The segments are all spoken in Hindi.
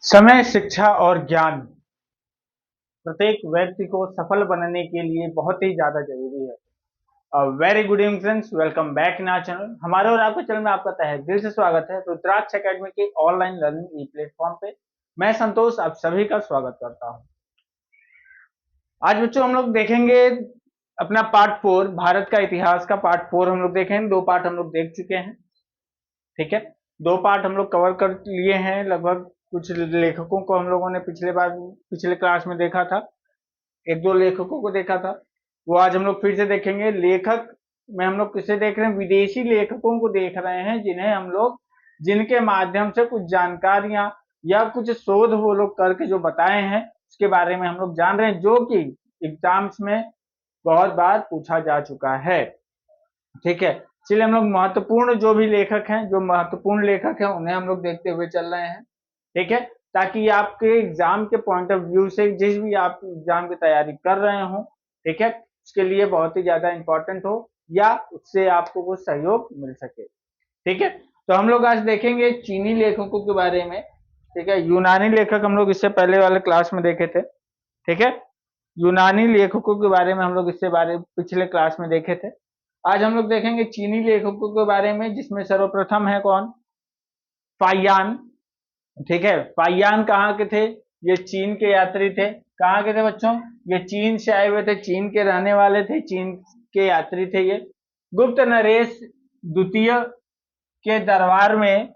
समय, शिक्षा और ज्ञान प्रत्येक व्यक्ति को सफल बनने के लिए बहुत ही ज्यादा जरूरी है। Very good evening friends, welcome back in our channel. हमारे और आपके चैनल में आपका तहे दिल से स्वागत है। रुद्राक्ष एकेडमी के ऑनलाइन लर्निंग ई प्लेटफॉर्म पे मैं संतोष आप सभी का स्वागत करता हूं। आज बच्चों हम लोग देखेंगे अपना पार्ट 4, भारत का इतिहास का पार्ट 4 हम लोग देखेंगे। 2 पार्ट हम लोग देख चुके हैं, ठीक है। 2 पार्ट हम लोग कवर कर लिए हैं। लगभग कुछ लेखकों को हम लोगों ने पिछले क्लास में देखा था, 1-2 लेखकों को देखा था, वो आज हम लोग फिर से देखेंगे। लेखक में हम लोग किसे देख रहे हैं? विदेशी लेखकों को देख रहे हैं, जिनके माध्यम से कुछ जानकारियां या कुछ शोध वो लोग करके जो बताए हैं उसके बारे में हम लोग जान रहे हैं, जो कि एग्जाम्स में बहुत बार पूछा जा चुका है, ठीक है। इसलिए हम लोग महत्वपूर्ण जो महत्वपूर्ण लेखक हैं उन्हें हम लोग देखते हुए चल रहे हैं, ठीक है, ताकि आपके एग्जाम के पॉइंट ऑफ व्यू से जिस भी आप एग्जाम की तैयारी कर रहे हो, ठीक है, उसके लिए बहुत ही ज्यादा इंपॉर्टेंट हो या उससे आपको कुछ सहयोग मिल सके, ठीक है। तो हम लोग आज देखेंगे चीनी लेखकों के बारे में, ठीक है। यूनानी लेखक हम लोग इससे पहले वाले क्लास में देखे थे, ठीक है। यूनानी लेखकों के बारे में हम लोग पिछले क्लास में देखे थे। आज हम लोग देखेंगे चीनी लेखकों के बारे में, जिसमें सर्वप्रथम है कौन? फाइयान, ठीक है। फाइयान कहाँ के थे? ये चीन के यात्री थे। कहाँ के थे बच्चों? ये चीन से आए हुए थे, चीन के रहने वाले थे, चीन के यात्री थे ये। गुप्त नरेश द्वितीय के दरबार में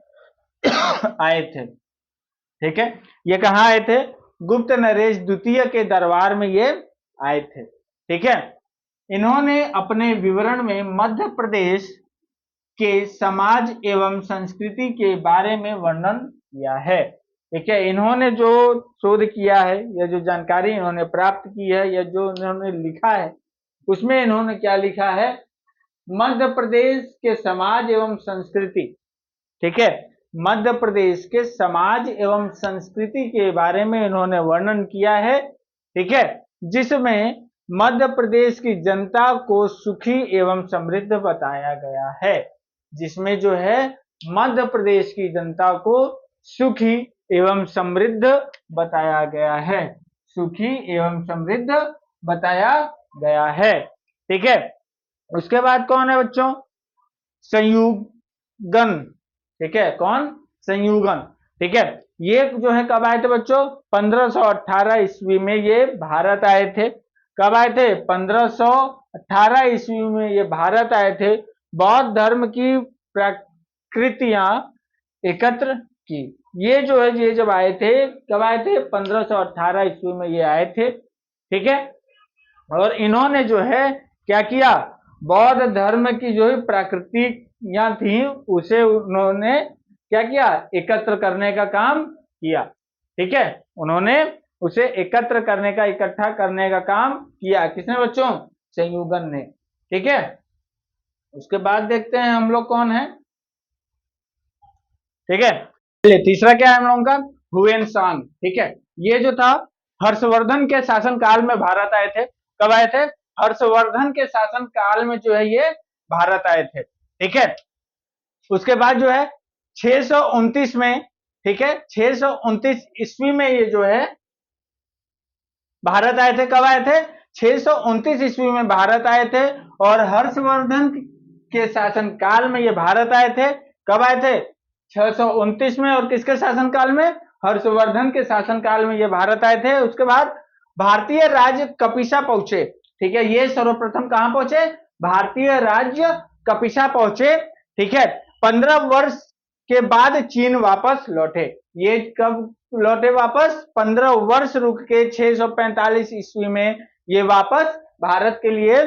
आए थे, ठीक है। ये कहाँ आए थे? गुप्त नरेश द्वितीय के दरबार में ये आए थे, ठीक है। इन्होंने अपने विवरण में मध्य प्रदेश के समाज एवं संस्कृति के बारे में वर्णन किया है, ठीक है। इन्होंने जो शोध किया है या जो जानकारी इन्होंने प्राप्त की है या जो इन्होंने लिखा है, उसमें इन्होंने क्या लिखा है? मध्य प्रदेश के समाज एवं संस्कृति, ठीक है, मध्य प्रदेश के समाज एवं संस्कृति के बारे में इन्होंने वर्णन किया है, ठीक है, जिसमें मध्य प्रदेश की जनता को सुखी एवं समृद्ध बताया गया है। जिसमें जो है मध्य प्रदेश की जनता को सुखी एवं समृद्ध बताया गया है, सुखी एवं समृद्ध बताया गया है, ठीक है। उसके बाद कौन है बच्चों? संयुगन, ठीक है। कौन? संयुगन, ठीक है। ये जो है कब आए थे बच्चों? 1518 ईस्वी में ये भारत आए थे। कब आए थे? 1518 ईस्वी में ये भारत आए थे। बौद्ध धर्म की प्रकृतियां एकत्र की। ये जो है ये जब आए थे, कब आए थे? 1518 ईस्वी में ये आए थे, ठीक है। और इन्होंने जो है क्या किया? बौद्ध धर्म की जो है प्रकृतियां थी उसे उन्होंने क्या किया? एकत्र करने का काम किया, ठीक है। उन्होंने उसे एकत्र करने का, इकट्ठा करने का काम किया। किसने बच्चों? संयुगन ने, ठीक है। उसके बाद देखते हैं हम लोग कौन है, ठीक है। चलिए तीसरा क्या है हम लोगों का? हुएन सांग, ठीक है। ये जो था हर्षवर्धन के शासनकाल में भारत आए थे। कब आए थे? हर्षवर्धन के शासनकाल में जो है ये भारत आए थे, ठीक है। उसके बाद जो है 629 में, ठीक है, 629 ईस्वी में ये जो है भारत आए थे। कब आए थे? 629 ईस्वी में भारत आए थे। और हर्षवर्धन के शासनकाल में ये भारत आए थे। कब आए थे? 629 में। और किसके शासनकाल में? हर्षवर्धन के शासनकाल में ये भारत आए थे। उसके बाद भारतीय राज्य कपिसा पहुंचे, ठीक है। ये सर्वप्रथम कहां पहुंचे? भारतीय राज्य कपिसा पहुंचे, ठीक है। 15 वर्ष के बाद चीन वापस लौटे। ये कब लौटे वापस? 15 वर्ष रुक के 645 ईस्वी में ये वापस भारत के लिए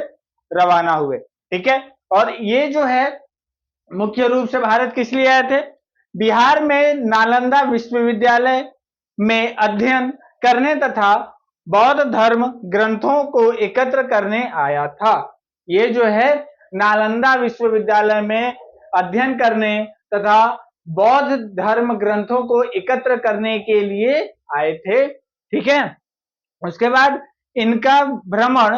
रवाना हुए, ठीक है। और ये जो है मुख्य रूप से भारत किस लिए आए थे? बिहार में नालंदा विश्वविद्यालय में अध्ययन करने तथा बौद्ध धर्म ग्रंथों को एकत्र करने आया था। ये जो है नालंदा विश्वविद्यालय में अध्ययन करने तथा बौद्ध धर्म ग्रंथों को एकत्र करने के लिए आए थे, ठीक है। उसके बाद इनका भ्रमण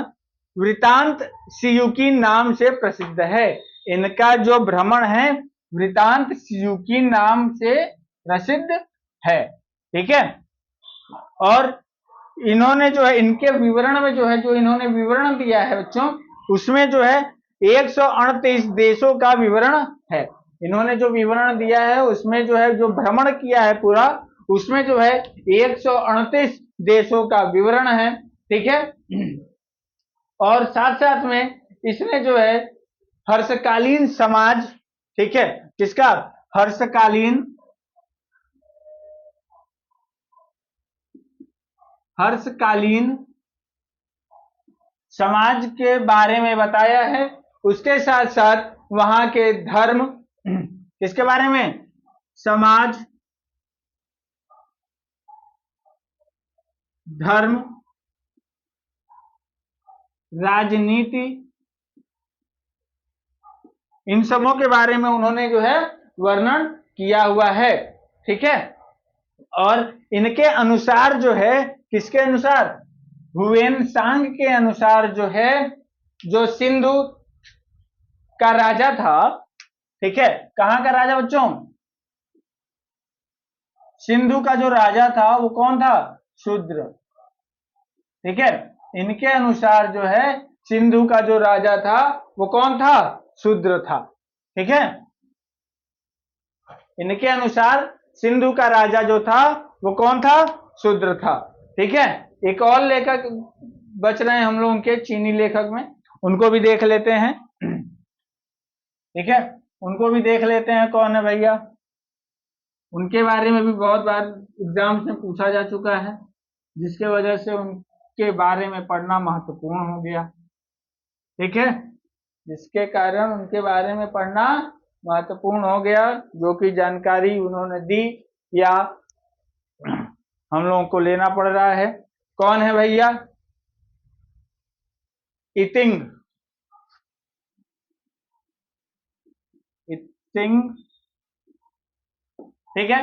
वृतांत सियुकी नाम से प्रसिद्ध है। इनका जो भ्रमण है वृतांत सियुकी नाम से प्रसिद्ध है, ठीक है। और इन्होंने जो है इनके विवरण में जो है जो इन्होंने विवरण दिया है बच्चों, उसमें जो है 138 देशों का विवरण है। इन्होंने जो विवरण दिया है उसमें जो है जो भ्रमण किया है पूरा, उसमें जो है 138 देशों का विवरण है। ठीक है। और साथ साथ में इसने जो है हर्षकालीन समाज, ठीक है, किसका, हर्षकालीन समाज के बारे में बताया है। उसके साथ साथ वहां के धर्म, किसके बारे में, समाज, धर्म, राजनीति, इन सबों के बारे में उन्होंने जो है वर्णन किया हुआ है। ठीक है। और इनके अनुसार जो है, किसके अनुसार, हुएन के अनुसार जो है, जो सिंधु का राजा था, ठीक है, कहां का राजा बच्चों, सिंधु का जो राजा था वो कौन था, शूद्र। ठीक है। इनके अनुसार जो है सिंधु का जो राजा था वो कौन था, शूद्र था। ठीक है। इनके अनुसार सिंधु का राजा जो था वो कौन था, शूद्र था। ठीक है। एक और लेखक बच रहे हैं हम लोगों के चीनी लेखक में, उनको भी देख लेते हैं। ठीक है, उनको भी देख लेते हैं कौन है भैया। उनके बारे में भी बहुत बार एग्जाम्स में पूछा जा चुका है, जिसके वजह से उनके बारे में पढ़ना महत्वपूर्ण हो गया। ठीक है, जिसके कारण उनके बारे में पढ़ना महत्वपूर्ण हो गया, जो कि जानकारी उन्होंने दी या हम लोगों को लेना पड़ रहा है। कौन है भैया, इतिंग, इत्सिंग, ठीक है,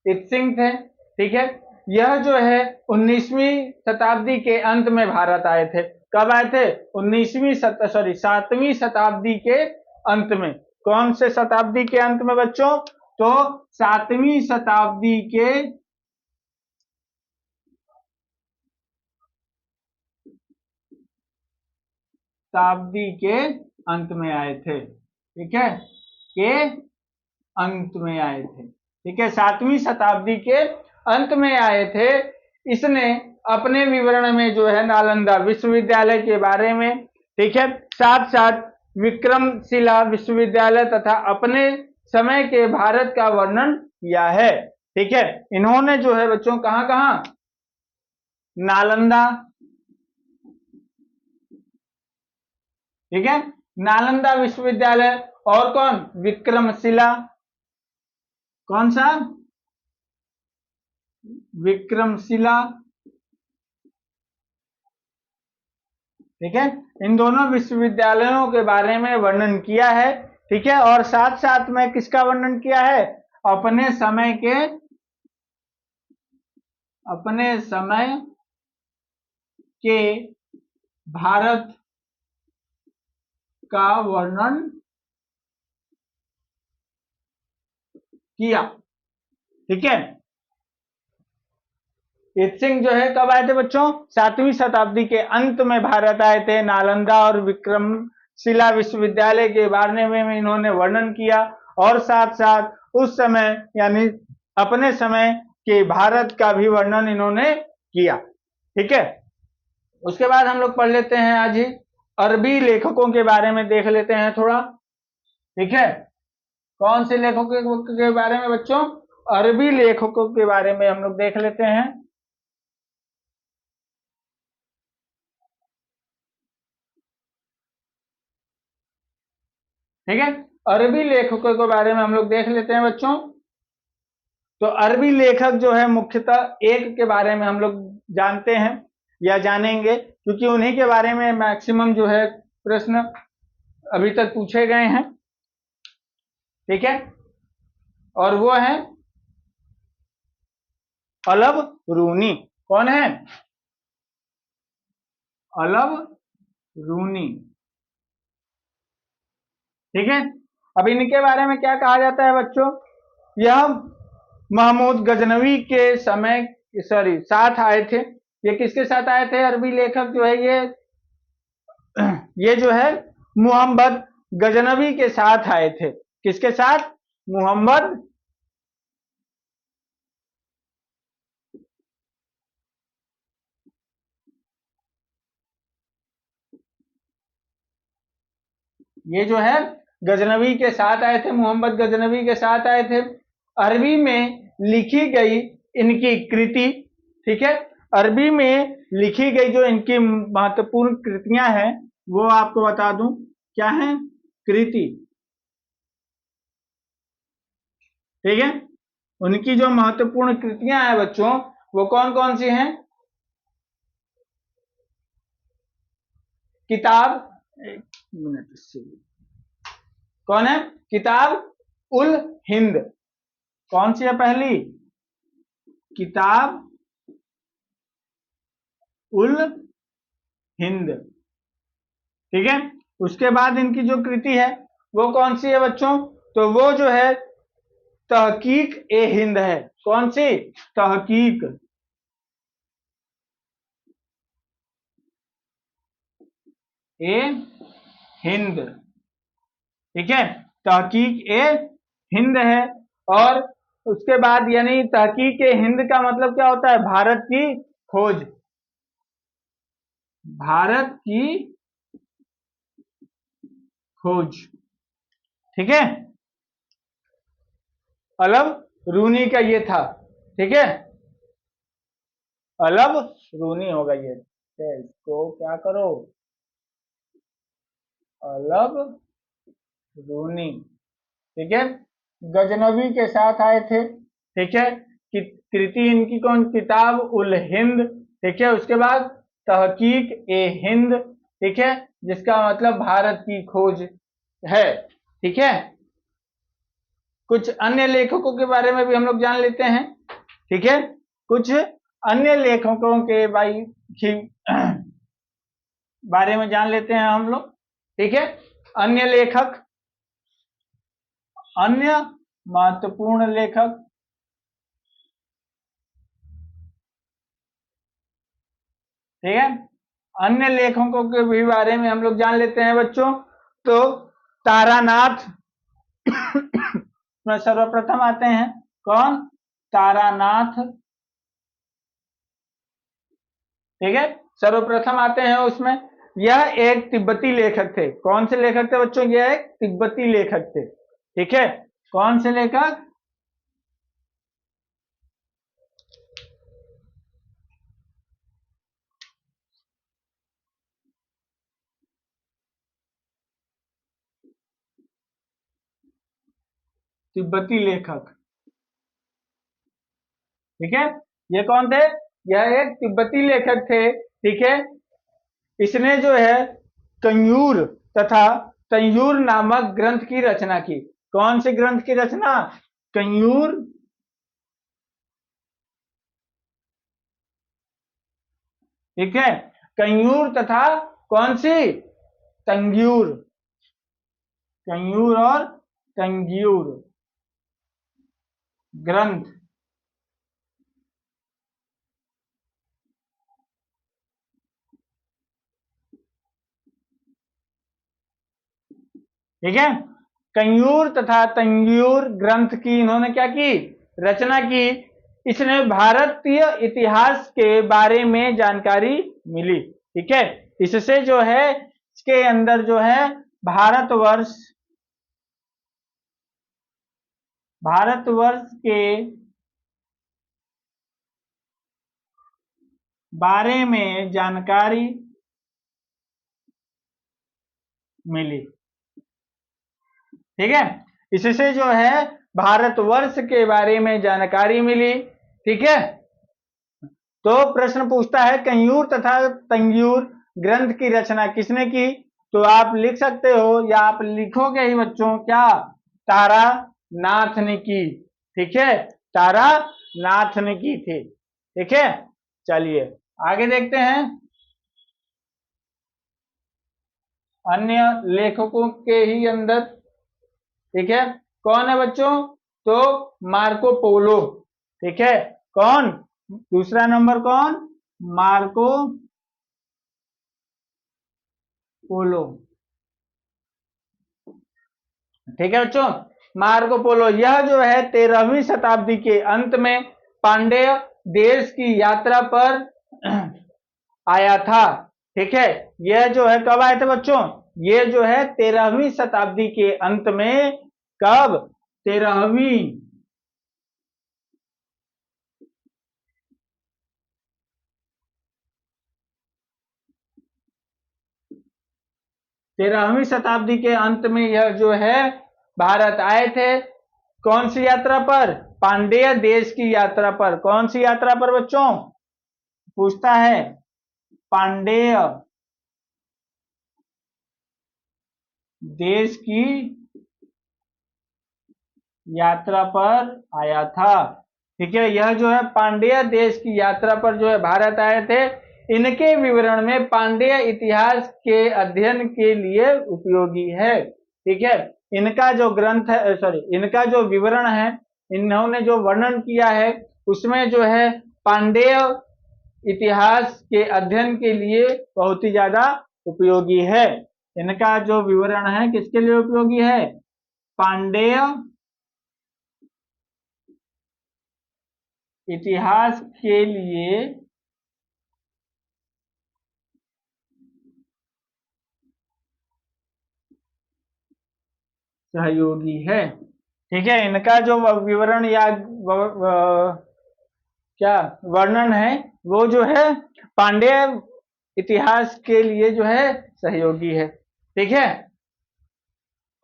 इत्सिंग थे। ठीक है। यह जो है 19वीं शताब्दी के अंत में भारत आए थे। कब आए थे, 7वीं शताब्दी के अंत में। कौन से शताब्दी के अंत में बच्चों, तो 7वीं शताब्दी के अंत में आए थे। ठीक है, के अंत में आए थे। ठीक है, 7वीं शताब्दी के अंत में आए थे। इसने अपने विवरण में जो है नालंदा विश्वविद्यालय के बारे में, ठीक है, साथ साथ विक्रमशिला विश्वविद्यालय तथा अपने समय के भारत का वर्णन किया है। ठीक है। इन्होंने जो है बच्चों कहां कहां, नालंदा, ठीक है, नालंदा विश्वविद्यालय, और कौन, विक्रमशिला, कौन सा, विक्रमशिला। ठीक है, इन दोनों विश्वविद्यालयों के बारे में वर्णन किया है। ठीक है। और साथ साथ में किसका वर्णन किया है, अपने समय के भारत का वर्णन किया। ठीक है। इत्सिंग जो है कब आए थे बच्चों, 7वीं शताब्दी के अंत में भारत आए थे। नालंदा और विक्रमशिला विश्वविद्यालय के बारे में इन्होंने वर्णन किया, और साथ साथ उस समय यानी अपने समय के भारत का भी वर्णन इन्होंने किया। ठीक है। उसके बाद हम लोग पढ़ लेते हैं आज ही अरबी लेखकों के बारे में देख लेते हैं थोड़ा। ठीक है, कौन से लेखकों के बारे में बच्चों, अरबी लेखकों के बारे में हम लोग देख लेते हैं। ठीक है, अरबी लेखकों के बारे में हम लोग देख लेते हैं बच्चों। तो अरबी लेखक जो है मुख्यतः एक के बारे में हम लोग जानते हैं या जानेंगे, क्योंकि उन्हीं के बारे में मैक्सिमम जो है प्रश्न अभी तक पूछे गए हैं। ठीक है, और वो है अलब रूनी। कौन है, अलब रूनी। ठीक है। अब इनके बारे में क्या कहा जाता है बच्चों, यह महमूद गजनवी के समय साथ आए थे। ये किसके साथ आए थे? अरबी लेखक जो है ये जो है मोहम्मद गजनवी के साथ आए थे। किसके साथ? मोहम्मद ये जो है गजनवी के साथ आए थे, मोहम्मद गजनवी के साथ आए थे। अरबी में लिखी गई इनकी कृति, ठीक है, अरबी में लिखी गई जो इनकी महत्वपूर्ण कृतियां हैं वो आपको बता दूं क्या है? कृति, ठीक है। उनकी जो महत्वपूर्ण कृतियां हैं बच्चों वो कौन कौन सी हैं? किताब, एक मिनट से, कौन है? किताब उल हिंद। कौन सी है पहली? किताब उल हिंद, ठीक है। उसके बाद इनकी जो कृति है वो कौन सी है बच्चों? तो वो जो है तहकीक ए हिंद है। कौन सी? तहकीक ए हिंद, ठीक है। तहकीक ए हिंद है। और उसके बाद यानी तहकीक ए हिंद का मतलब क्या होता है? भारत की खोज, भारत की खोज, ठीक है। अलब रूनी का ये था, ठीक है। अलब रूनी होगा ये, इसको क्या करो? अलब रूनी, ठीक है। गजनवी के साथ आए थे, ठीक है। कृति इनकी कौन? किताब उल हिंद, ठीक है। उसके बाद तहकीक ए हिंद, ठीक है, जिसका मतलब भारत की खोज है, ठीक है। कुछ अन्य लेखकों के बारे में भी हम लोग जान लेते हैं, ठीक है। कुछ अन्य लेखकों के बारे में जान लेते हैं हम लोग, ठीक है। अन्य लेखक, अन्य महत्वपूर्ण लेखक, ठीक है। अन्य लेखकों के भी बारे में हम लोग जान लेते हैं बच्चों। तो तारानाथ में सर्वप्रथम आते हैं। कौन? तारानाथ, ठीक है, सर्वप्रथम आते हैं उसमें। यह एक तिब्बती लेखक थे। कौन से लेखक थे बच्चों? यह एक तिब्बती लेखक थे, ठीक है। कौन से लेखक? तिब्बती लेखक, ठीक है। ये कौन थे? यह एक तिब्बती लेखक थे, ठीक है। इसने जो है कंयूर तथा तंयूर नामक ग्रंथ की रचना की। कौन से ग्रंथ की रचना? कंयूर, ठीक है, कंयूर तथा कौन सी? तंग्यूर, कंयूर और तंग्यूर ग्रंथ, ठीक है। कंयूर तथा तंग्यूर ग्रंथ की इन्होंने क्या की? रचना की। इसने भारतीय इतिहास के बारे में जानकारी मिली, ठीक है। इससे जो है इसके अंदर जो है भारतवर्ष, भारतवर्ष के बारे में जानकारी मिली, ठीक है। इससे जो है भारतवर्ष के बारे में जानकारी मिली, ठीक है। तो प्रश्न पूछता है कंयूर तथा तंग्यूर ग्रंथ की रचना किसने की? तो आप लिख सकते हो या आप लिखोगे ही बच्चों क्या? तारानाथ ने की, ठीक है। तारानाथ ने की थी, ठीक है। चलिए आगे देखते हैं अन्य लेखकों के ही अंदर, ठीक है। कौन है बच्चों? तो मार्को पोलो। ठीक है, कौन दूसरा नंबर, कौन? Marco Polo. ठीक है बच्चों, मार्को पोलो यह जो है 13वीं शताब्दी के अंत में पांड्य देश की यात्रा पर आया था। ठीक है, यह जो है कब आए थे बच्चों? ये जो है 13वीं शताब्दी के अंत में, कब? 13वीं 13वीं शताब्दी के अंत में यह जो है भारत आए थे। कौन सी यात्रा पर? पांड्य देश की यात्रा पर। कौन सी यात्रा पर बच्चों? पूछता है। पांड्य देश की यात्रा पर आया था। ठीक है, यह जो है पांड्य देश की यात्रा पर जो है भारत आए थे। इनके विवरण में पांड्य इतिहास के अध्ययन के लिए उपयोगी है। ठीक है, इनका जो ग्रंथ है, सॉरी, इनका जो विवरण है, इन्होंने जो वर्णन किया है, उसमें जो है पांड्य इतिहास के अध्ययन के लिए बहुत ही ज्यादा उपयोगी है। इनका जो विवरण है किसके लिए उपयोगी है? पांड्य इतिहास के लिए सहयोगी है। ठीक है, इनका जो विवरण या क्या वर्णन है, वो जो है पांड्य इतिहास के लिए जो है सहयोगी है। ठीक है,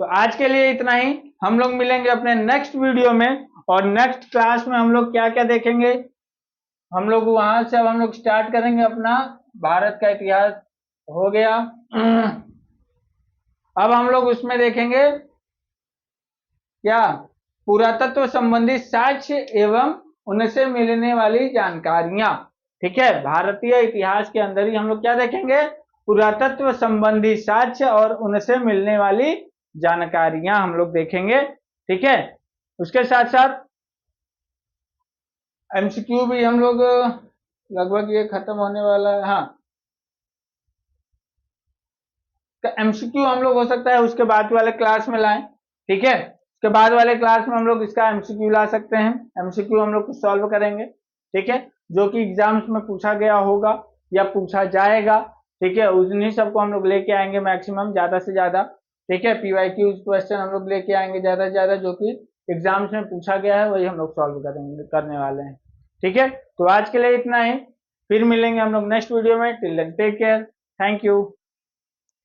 तो आज के लिए इतना ही। हम लोग मिलेंगे अपने नेक्स्ट वीडियो में, और नेक्स्ट क्लास में हम लोग क्या क्या देखेंगे। हम लोग वहां से अब हम लोग स्टार्ट करेंगे अपना भारत का इतिहास। हो गया। अब हम लोग उसमें देखेंगे क्या? पुरातत्व संबंधी साक्ष्य एवं उनसे मिलने वाली जानकारियां। ठीक है, भारतीय इतिहास के अंदर ही हम लोग क्या देखेंगे? पुरातत्व संबंधी साक्ष्य और उनसे मिलने वाली जानकारियां हम लोग देखेंगे। ठीक है, उसके साथ साथ एमसीक्यू भी हम लोग लगभग ये खत्म होने वाला है। हाँ, तो एमसीक्यू हम लोग हो सकता है उसके बाद वाले क्लास में लाएं। ठीक है, उसके बाद वाले क्लास में हम लोग इसका एमसीक्यू ला सकते हैं। एमसीक्यू हम लोग सॉल्व करेंगे। ठीक है, जो कि एग्जाम्स में पूछा गया होगा या पूछा जाएगा। ठीक है, उन्हीं सबको हम लोग लेके आएंगे मैक्सिमम, ज्यादा से ज्यादा। ठीक है, पीवाईक्यू क्वेश्चन हम लोग लेके आएंगे ज्यादा से ज्यादा, जो कि एग्जाम्स में पूछा गया है वही हम लोग सॉल्व करने वाले हैं। ठीक है, तो आज के लिए इतना ही। फिर मिलेंगे हम लोग नेक्स्ट वीडियो में। Till then take care. Thank you.